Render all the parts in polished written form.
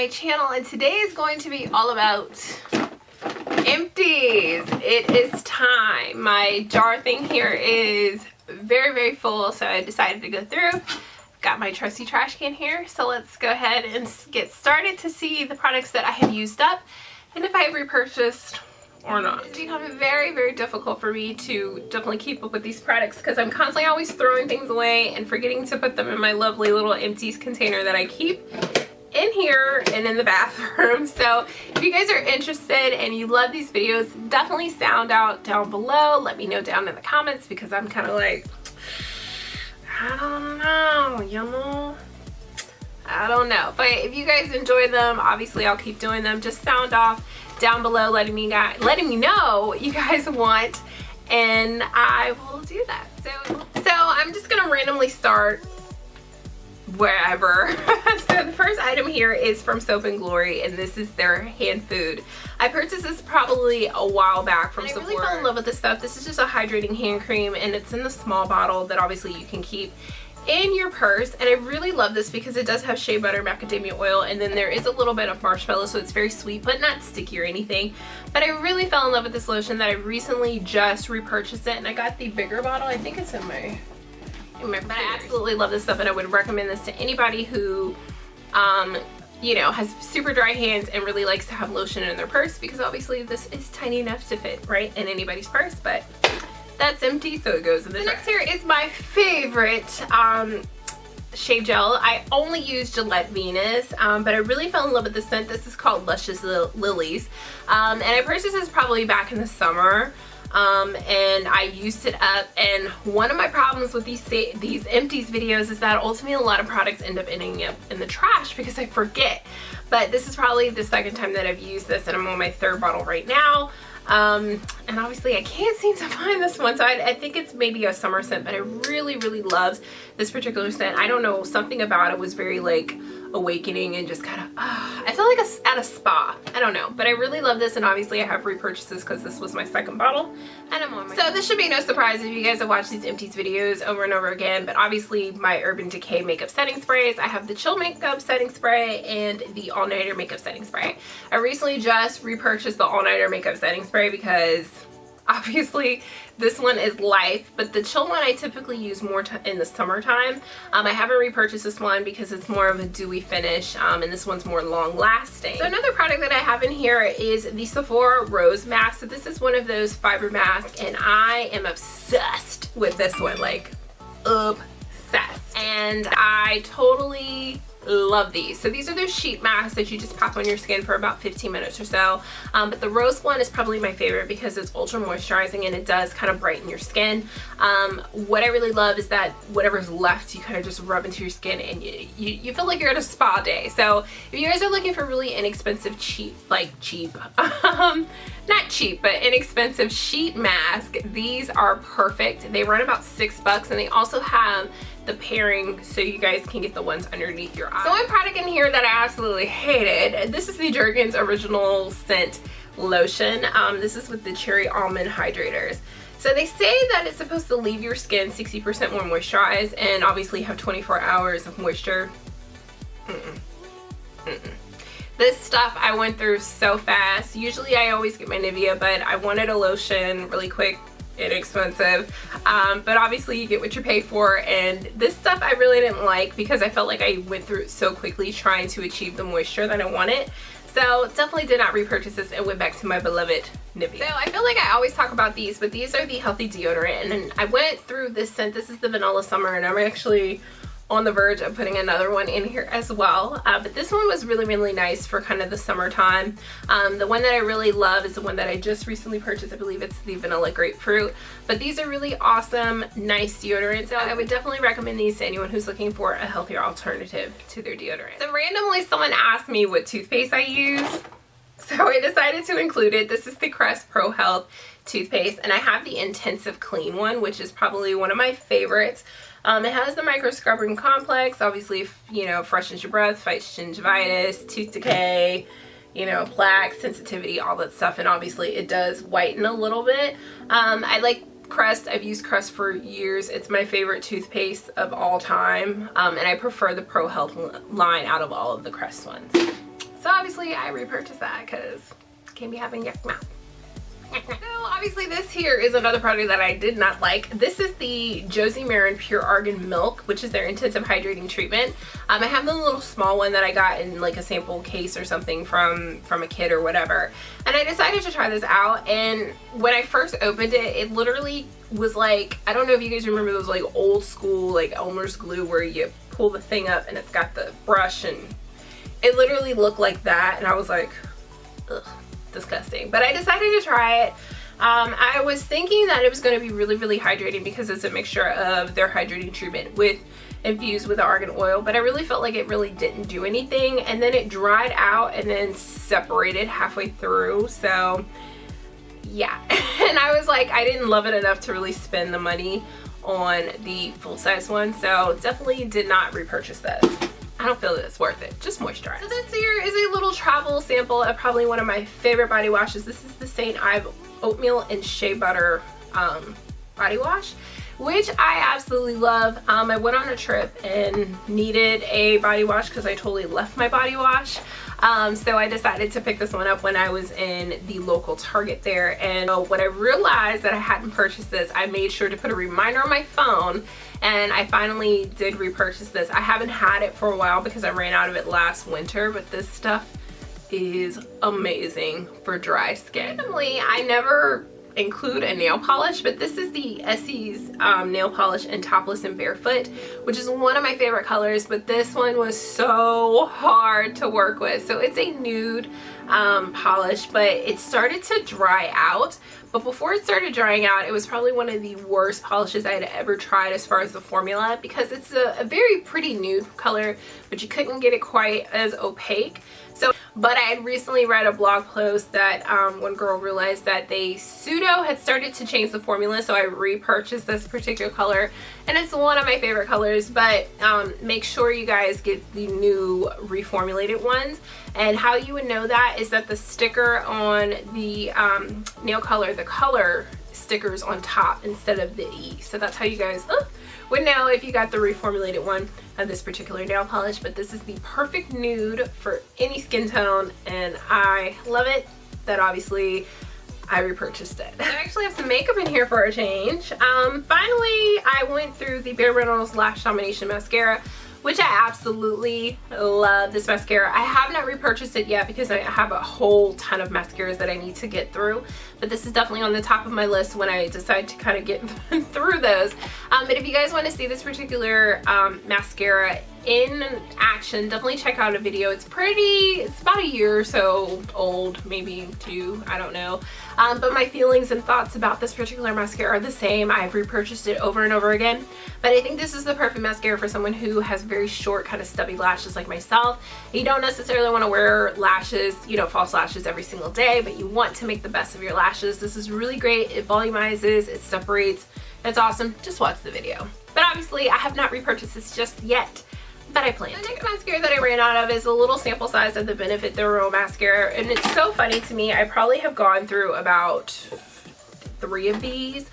my channel, and today is going to be all about empties. It is time. My jar thing here is very full, so I decided to go through. Got my trusty trash can here, so let's go ahead and get started to see the products that I have used up and if I have repurchased or not. It's become very difficult for me to definitely keep up with these products because I'm constantly always throwing things away and forgetting to put them in my lovely little empties container that I keep in here and in the bathroom. So if you guys are interested and you love these videos, definitely sound out down below. Let me know down in the comments because I'm kind of like, I don't know, you know? I don't know. But if you guys enjoy them, obviously I'll keep doing them. Just sound off down below letting me know what you guys want, and I will do that. So I'm just gonna randomly start wherever. So the first item here is from Soap and Glory, and this is their hand food. I purchased this probably a while back from Sephora. I really fell in love with this stuff. This is just a hydrating hand cream, and it's in the small bottle that obviously you can keep in your purse, and I really love this because it does have shea butter, macadamia oil, and then there is a little bit of marshmallow, so it's very sweet but not sticky or anything. But I really fell in love with this lotion that I recently just repurchased it, and I got the bigger bottle. I think it's in my but I absolutely love this stuff, and I would recommend this to anybody who you know, has super dry hands and really likes to have lotion in their purse, because obviously this is tiny enough to fit right in anybody's purse, but that's empty, so it goes in the next here is my favorite shave gel. I only use Gillette Venus, but I really fell in love with the scent. This is called Luscious Lilies, and I purchased this probably back in the summer, and I used it up. And one of my problems with these empties videos is that ultimately a lot of products end up ending up in the trash because I forget. But this is probably the second time that I've used this, and I'm on my third bottle right now. And obviously I can't seem to find this one, so I think it's maybe a summer scent, but I really love this particular scent. I don't know, something about it was very like awakening and just kind of I felt like at a spa. I don't know, but I really love this, and obviously I have repurchased this because this was my second bottle, and I'm on my so this should be no surprise if you guys have watched these empties videos over and over again. But obviously my Urban Decay makeup setting sprays. I have the Chill makeup setting spray and the All Nighter makeup setting spray. I recently just repurchased the All Nighter makeup setting spray because obviously this one is life, but the Chill one I typically use more in the summertime. I haven't repurchased this one because it's more of a dewy finish, and this one's more long lasting. So another product that I have in here is the Sephora Rose mask. So this is one of those fiber masks, and I am obsessed with this one, like obsessed. And I totally love these. So these are those sheet masks that you just pop on your skin for about 15 minutes or so, but the rose one is probably my favorite because it's ultra moisturizing and it does kind of brighten your skin. What I really love is that whatever's left you kind of just rub into your skin, and you feel like you're at a spa day. So if you guys are looking for really inexpensive not cheap but inexpensive sheet mask, these are perfect. They run about $6, and they also have the pairing so you guys can get the ones underneath your eyes. So one product in here that I absolutely hated, this is the Jergens Original Scent Lotion. This is with the Cherry Almond Hydrators. So they say that it's supposed to leave your skin 60% more moisturized and obviously have 24 hours of moisture. This stuff I went through so fast. Usually I always get my Nivea, but I wanted a lotion really quick, inexpensive, but obviously you get what you pay for, and this stuff I really didn't like because I felt like I went through it so quickly trying to achieve the moisture that I wanted. So definitely did not repurchase this and went back to my beloved Nivea. So I feel like I always talk about these, but these are the healthy deodorant, and then I went through this scent. This is the Vanilla Summer, and I'm actually on the verge of putting another one in here as well, but this one was really nice for kind of the summertime. The one that I really love is the one that I just recently purchased. I believe it's the Vanilla Grapefruit, but these are really awesome, nice deodorants. So I would definitely recommend these to anyone who's looking for a healthier alternative to their deodorant. So randomly someone asked me what toothpaste I use, so I decided to include it. This is the Crest Prohealth toothpaste, and I have the Intensive Clean one, which is probably one of my favorites. It has the micro scrubbing complex, obviously, you know, freshens your breath, fights gingivitis, tooth decay, you know, plaque, sensitivity, all that stuff, and obviously it does whiten a little bit. I like Crest. I've used Crest for years. It's my favorite toothpaste of all time, and I prefer the Prohealth line out of all of the Crest ones. So So obviously I repurchased that because can't be having yuck mouth. So obviously this here is another product that I did not like. This is the Josie Maran Pure Argan Milk, which is their intensive hydrating treatment. I have the little small one that I got in like a sample case or something from a kid or whatever. And I decided to try this out, and when I first opened it, it literally was like, I don't know if you guys remember those like old school like Elmer's glue where you pull the thing up and it's got the brush, and it literally looked like that, and I was like, ugh, disgusting. But I decided to try it. I was thinking that it was going to be really, really hydrating because it's a mixture of their hydrating treatment with infused with the argan oil, but I really felt like it really didn't do anything, and then it dried out and then separated halfway through. So yeah, and I was like, I didn't love it enough to really spend the money on the full-size one, so definitely did not repurchase this. I don't feel that it's worth it. Just moisturize. So this here is a little travel sample of probably one of my favorite body washes. This is the St. Ives Oatmeal and Shea Butter body wash, which I absolutely love. I went on a trip and needed a body wash because I totally left my body wash. So I decided to pick this one up when I was in the local Target there. And when I realized that I hadn't purchased this, I made sure to put a reminder on my phone, and I finally did repurchase this. I haven't had it for a while because I ran out of it last winter, but this stuff is amazing for dry skin. Randomly, I never include a nail polish, but this is the Essie's nail polish in Topless and Barefoot, which is one of my favorite colors, but this one was so hard to work with. So it's a nude polish, but it started to dry out. But before it started drying out, it was probably one of the worst polishes I had ever tried as far as the formula, because it's a very pretty nude color, but you couldn't get it quite as opaque. So, but I had recently read a blog post that one girl realized that they pseudo had started to change the formula, so I repurchased this particular color, and it's one of my favorite colors. But make sure you guys get the new reformulated ones. And how you would know that is that the sticker on the nail color, the color stickers on top instead of the E. So that's how you guys would know if you got the reformulated one of this particular nail polish. But this is the perfect nude for any skin tone, and I love it. That obviously I repurchased it. I actually have some makeup in here for a change. Finally, I went through the Bare Minerals Lash Domination mascara, which I absolutely love this mascara. I have not repurchased it yet because I have a whole ton of mascaras that I need to get through, but this is definitely on the top of my list when I decide to kind of get through those. But if you guys want to see this particular mascara in action, definitely check out a video. It's about a year or so old, maybe 2, I don't know. But my feelings and thoughts about this particular mascara are the same. I've repurchased it over and over again, but I think this is the perfect mascara for someone who has very short, kind of stubby lashes like myself. You don't necessarily want to wear lashes, you know, false lashes every single day, but you want to make the best of your lashes. This is really great. It volumizes, it separates, it's awesome. Just watch the video. But obviously I have not repurchased this just yet, but I plan to. The next mascara that I ran out of is a little sample size of the Benefit The Real mascara, and it's so funny to me. I probably have gone through about 3 of these,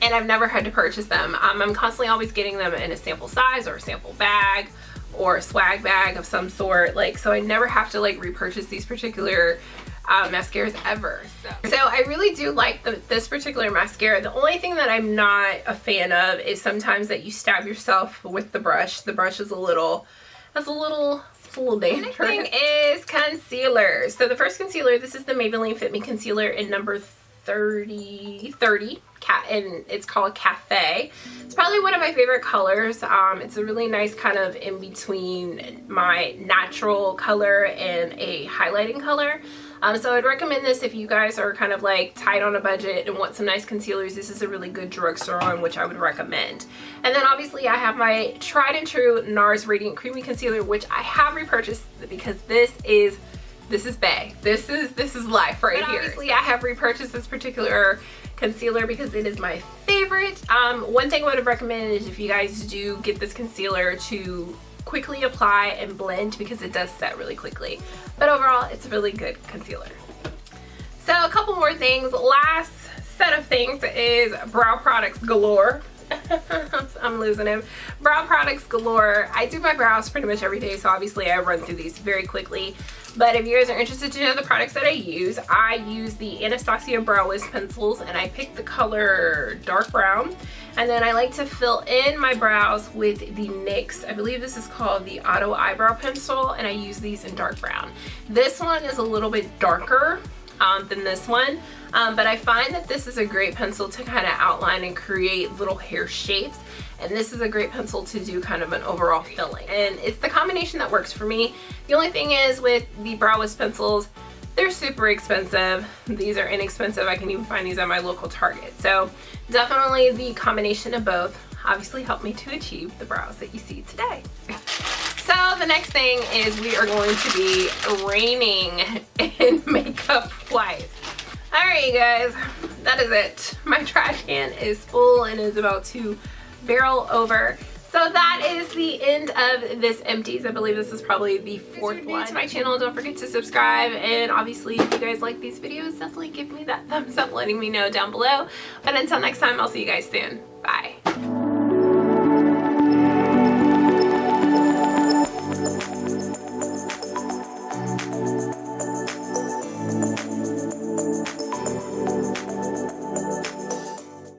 and I've never had to purchase them. I'm constantly always getting them in a sample size or a sample bag or a swag bag of some sort, like, so I never have to like repurchase these particular mascaras ever. So I really do like this particular mascara. The only thing that I'm not a fan of is sometimes that you stab yourself with the brush. The brush is a little dangerous. The next thing is concealer. So the first concealer, this is the Maybelline Fit Me Concealer in number 30, and it's called Cafe. It's probably one of my favorite colors. It's a really nice kind of in between my natural color and a highlighting color. So I'd recommend this if you guys are kind of like tight on a budget and want some nice concealers. This is a really good drugstore one, which I would recommend. And then obviously I have my tried and true Nars Radiant Creamy Concealer, which I have repurchased because this is bae. This is life right here. Obviously I have repurchased this particular concealer because it is my favorite. One thing I would recommend is if you guys do get this concealer to quickly apply and blend, because it does set really quickly. But overall, it's a really good concealer. So a couple more things. Last set of things is brow products galore. I'm losing him. Brow products galore. I do my brows pretty much every day, so obviously I run through these very quickly. But if you guys are interested to know the products that I use the Anastasia Brow Wiz pencils, and I picked the color dark brown. And then I like to fill in my brows with the NYX, I believe this is called the Auto Eyebrow Pencil, and I use these in dark brown. This one is a little bit darker than this one, but I find that this is a great pencil to kind of outline and create little hair shapes. And this is a great pencil to do kind of an overall filling. And it's the combination that works for me. The only thing is with the Brow Wiz pencils, they're super expensive. These are inexpensive. I can even find these at my local Target. So definitely the combination of both obviously helped me to achieve the brows that you see today. So the next thing is we are going to be reigning in makeup wise. Alright, you guys, that is it. My trash can is full and is about to barrel over. So that is the end of this Empties. I believe this is probably the fourth one. To my channel, don't forget to subscribe, and obviously if you guys like these videos, definitely give me that thumbs up letting me know down below. But until next time, I'll see you guys soon. Bye.